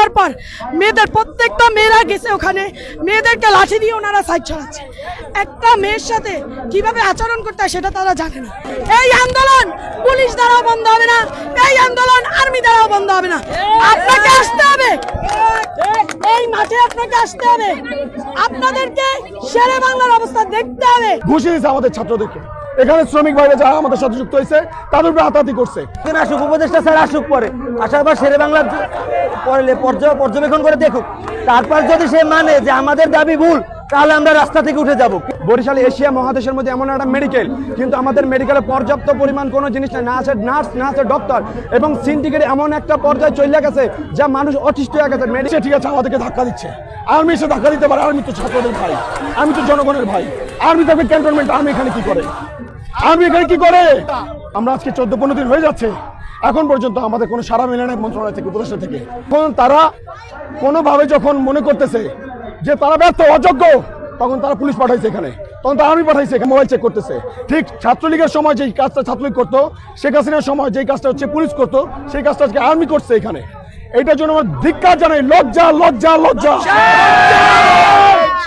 দেওয়ার পর মেয়েদের প্রত্যেকটা মেয়েরা গেছে ওখানে, মেয়েদেরকে লাঠি দিয়ে ওনারা সাইড ছড়াচ্ছে। একটা মেয়ের সাথে কিভাবে আচরণ করতে হয় সেটা তারা জানে না। এই আন্দোলন পুলিশ দ্বারাও বন্ধ হবে না, এই আন্দোলন আর্মি দ্বারাও বন্ধ হবে না। আপনাকে আসতে হবে, এই মাঠে আপনাকে আসতে হবে, আপনাদেরকে শেরে বাংলার অবস্থা দেখতে হবে। ঘুষি দিয়েছে আমাদের ছাত্রদেরকে। এখানে শ্রমিক ভাইরা যারা আমাদের সাথে যুক্ত হয়েছে তাদের উপরে হাতাহাতি করছে। আসুক উপদেষ্টা স্যার আসুক, পরে আসার পর শেরে বাংলার পর্যবেক্ষণ করে দেখুক, তারপর যদি সে মানে যে আমাদের দাবি ভুল তাহলে আমরা রাস্তা থেকে উঠে যাব। বরিশাল এশিয়া মহাদেশের মধ্যে এমন একটা মেডিকেল, কিন্তু আমাদের মেডিকেলে পর্যাপ্ত পরিমাণ কোনো জিনিস নাই, না আছে নার্স, না আছে ডক্টর, এবং সিন্ডিকেট এমন একটা পর্যায়ে চলে গেছে যা মানুষ অতিষ্ঠ হয়ে গেছে। মেডিকেল ঠিক আছে আমাদেরকে ধাক্কা দিচ্ছে, আর্মি এসে ধাক্কা দিতে পারে, আর্মি তো ছাত্রদের ভাই, আমি তো জনগণের ভাই। আর্মি থাকবে ক্যান্টনমেন্ট, আর্মি এখানে কি করে? আর্মি এখানে কি করে? আমরা আজকে 14-15 দিন হয়ে যাচ্ছে, এখন পর্যন্ত আমাদের কোনো সাড়া মেলে নাই মন্ত্রণালয় থেকে, উপদেষ্টা থেকে। এখন তারা কোনোভাবে যখন মনে করতেছে যে তারা ব্যর্থ, অযোগ্য, তখন তারা পুলিশ পাঠাইছে এখানে, তখন তারা আর্মি পাঠাইছে এখানে, মোবাইল চেক করতেছে। ঠিক ছাত্রলীগের সময় যেই কাজটা ছাত্রলীগ করতো, শেখ হাসিনার সময় যেই কাজটা হচ্ছে পুলিশ করতো, সেই কাজটা আজকে আর্মি করছে এখানে। এইটার জন্য আমার ধিক্কার জানাই, লজ্জা লজ্জা লজ্জা।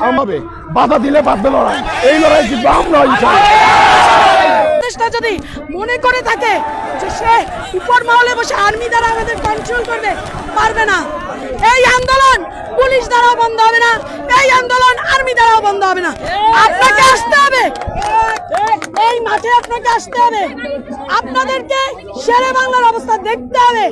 আমাবে বাধা দিলে বাধ্য লড়াই, এই লড়াই জিতবো আমরা। যদি মনে করে থাকে যে সে উপর মহলে বসে আর্মি দ্বারা আমাদের কন্ট্রোল করবে, পারবে না। এই আন্দোলন পুলিশ দ্বারাও বন্ধ হবে না, এই আন্দোলন আর্মি দ্বারাও বন্ধ হবে না। আপনাকে আসতে হবে, এই মাঠে আপনাকে আসতে হবে, আপনাদেরকে শেরে বাংলার অবস্থা দেখতে হবে।